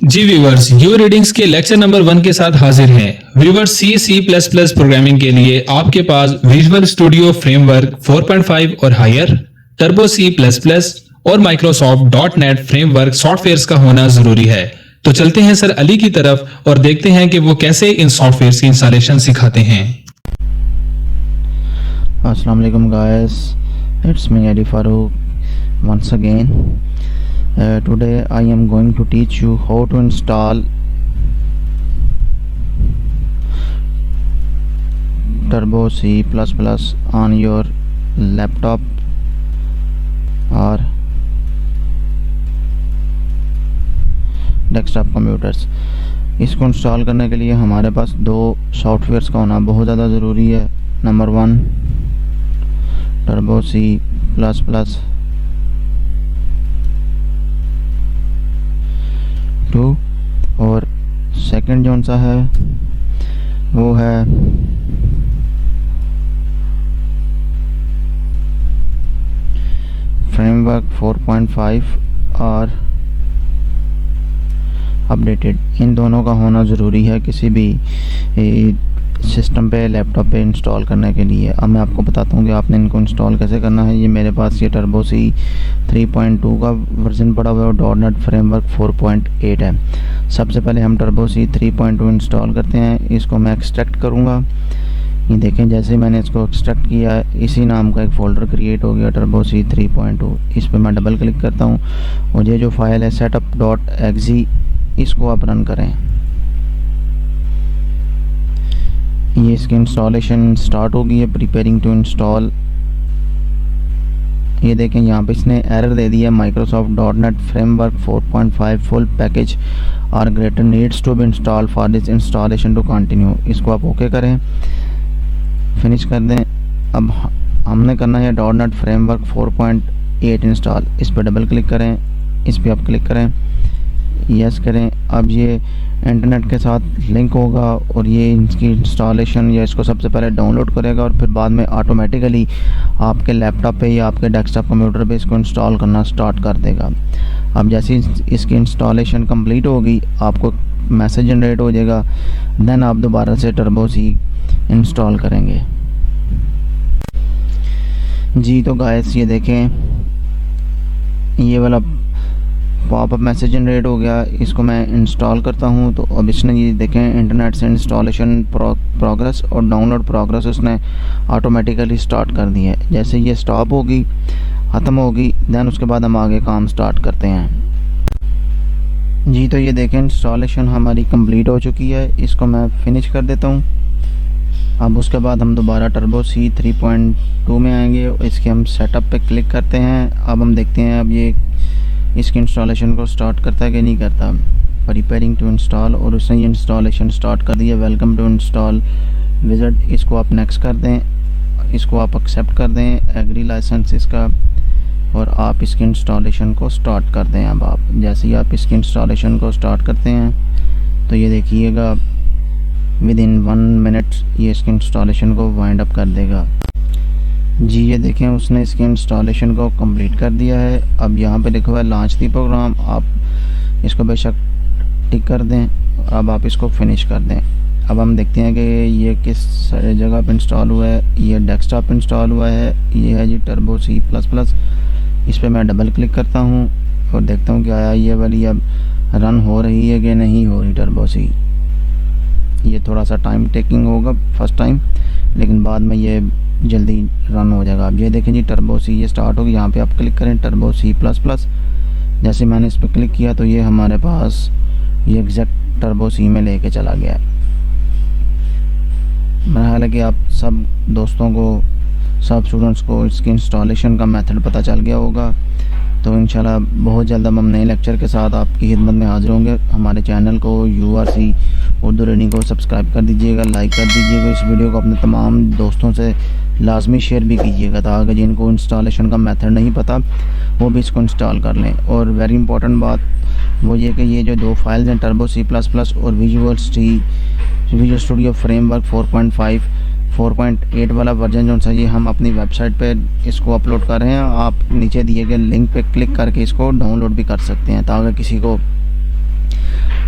Ji viewers, you readings के lecture number 1 के साथ हाजिर हैं। व्यूवर्स, C++ प्रोग्रामिंग के लिए आपके पास विजुअल स्टूडियो फ्रेमवर्क 4.5 और हायर, टर्बो C++ और माइक्रोसॉफ्ट .NET फ्रेमवर्क सॉफ्टवेयर्स का होना जरूरी है। तो चलते हैं सर अली की तरफ और देखते हैं कि वो कैसे इन सॉफ्टवेयर्स की इंस्टॉलेशन सिखाते हैं। अस्सलाम वालेकुम guys, it's me Ali Farouk once again. Today I am going to teach you how to install Turbo C++ on your laptop or desktop computers. इसको इंस्टॉल करने के लिए हमारे पास दो सॉफ्टवेयर्स का होना बहुत ज़्यादा ज़रूरी है। नंबर 1 टर्बो C++, और सेकंड जौन सा है वो है फ्रेमवर्क 4.5 और अपडेटेड। इन दोनों का होना ज़रूरी है किसी भी सिस्टम पे, लैपटॉप पे इंस्टॉल करने के लिए। अब मैं आपको बताता हूँ कि आपने इनको इंस्टॉल कैसे करना है। ये मेरे पास ये टर्बो C 3.2 का वर्जन पड़ा हुआ है और .NET फ्रेमवर्क 4.8 है। सबसे पहले हम टर्बो C 3.2 इंस्टॉल करते हैं। इसको मैं एक्सट्रैक्ट करूँगा। ये देखें, जैसे मैंने इसको एक्सट्रैक्ट किया है, इसी नाम का एक फ़ोल्डर क्रिएट हो गया टर्बो C 3.2। इस पर मैं डबल क्लिक करता हूँ और ये जो फाइल है setup.exe, इसको आप रन करें। ये इसकी इंस्टॉलेशन स्टार्ट हो गई है, प्रिपेयरिंग टू इंस्टॉल। ये देखें, यहाँ पे इसने एरर दे दिया, Microsoft .NET framework 4.5 full package और greater needs to be install for this installation to continue. इसको आप ओके करें, फिनिश कर दें। अब हमने करना है .NET फ्रेमवर्क 4.8 इंस्टॉल। इस पर डबल क्लिक करें, इस पर आप क्लिक करें, यस करें। अब ये इंटरनेट के साथ लिंक होगा और ये इसकी इंस्टॉलेशन या इसको सबसे पहले डाउनलोड करेगा और फिर बाद में ऑटोमेटिकली आपके लैपटॉप पे या आपके डेस्कटॉप कंप्यूटर पे इसको इंस्टॉल करना स्टार्ट कर देगा। अब जैसे इसकी इंस्टॉलेशन कंप्लीट होगी, आपको मैसेज जनरेट हो जाएगा। देन आप दोबारा से टर्बो C इंस्टॉल करेंगे। जी तो गाइस, ये देखें, ये वाला पॉपअप मैसेज जनरेट हो गया। इसको मैं इंस्टॉल करता हूँ। तो अब इसने ये देखें, इंटरनेट से इंस्टॉलेशन प्रोग्रेस और डाउनलोड प्रोग्रेस उसने ऑटोमेटिकली स्टार्ट कर दी है। जैसे ये स्टॉप होगी, ख़त्म होगी, देन उसके बाद हम आगे काम स्टार्ट करते हैं। जी तो ये देखें, इंस्टॉलेशन हमारी कंप्लीट हो चुकी है। इसको मैं फिनिश कर देता हूँ। अब उसके बाद हम दोबारा टर्बो C 3.2 में आएंगे और इसके हम सेटअप पे क्लिक करते हैं। अब हम देखते हैं अब ये इसकी इंस्टॉलेशन को स्टार्ट करता है कि नहीं करता। प्रिपेयरिंग टू इंस्टॉल, और उसने ये इंस्टॉलेशन स्टार्ट कर दिया। वेलकम टू इंस्टॉल विजिट, इसको आप नेक्स्ट कर दें, इसको आप एक्सेप्ट कर दें, एग्री लाइसेंस इसका, और आप इसकी इंस्टॉलेशन को स्टार्ट कर दें। अब आप जैसे ही आप इसकी इंस्टॉलेशन को स्टार्ट करते हैं तो ये देखिएगा विद इन 1 मिनट ये इसकी इंस्टॉलेशन को वाइंड अप कर देगा। जी ये देखें, उसने इसकी इंस्टॉलेशन को कंप्लीट कर दिया है। अब यहाँ पे लिखा हुआ है लॉन्च दी प्रोग्राम, आप इसको बेशक टिक कर दें। अब आप इसको फिनिश कर दें। अब हम देखते हैं कि ये किस जगह पे इंस्टॉल हुआ है। ये डेस्कटॉप इंस्टॉल हुआ है, ये है जी टर्बो C++। इस पर मैं डबल क्लिक करता हूँ और देखता हूँ कि आया ये वाली अब रन हो रही है कि नहीं हो रही टर्बो C। ये थोड़ा सा टाइम टेकिंग होगा फर्स्ट टाइम, लेकिन बाद में ये जल्दी रन हो जाएगा। अब ये देखें जी, टर्बो C ये स्टार्ट होगी। यहाँ पे आप क्लिक करें टर्बो C++। जैसे मैंने इस पर क्लिक किया तो ये हमारे पास ये एग्जैक्ट टर्बो C में लेके चला गया है। मेरा ख्याल है कि आप सब दोस्तों को, सब स्टूडेंट्स को इसकी इंस्टॉलेशन का मेथड पता चल गया होगा। तो इंशाल्लाह बहुत जल्द हम नए लेक्चर के साथ आपकी खिदमत में हाजिर होंगे। हमारे चैनल को URC उर्दू रीडिंग को सब्सक्राइब कर दीजिएगा, लाइक कर दीजिएगा। इस वीडियो को अपने तमाम दोस्तों से लाजमी शेयर भी कीजिएगा ताकि जिनको इंस्टॉलेशन का मेथड नहीं पता वो भी इसको इंस्टॉल कर लें। और वेरी इंपॉर्टेंट बात वो ये कि ये जो दो फाइल्स हैं टर्बो C++ और विजुअल स्टूडियो फ्रेमवर्क 4.5 4.8 वाला वर्जन जो सा ये हम अपनी वेबसाइट पे इसको अपलोड कर रहे हैं। आप नीचे दिए गए लिंक पे क्लिक करके इसको डाउनलोड भी कर सकते हैं ताकि किसी को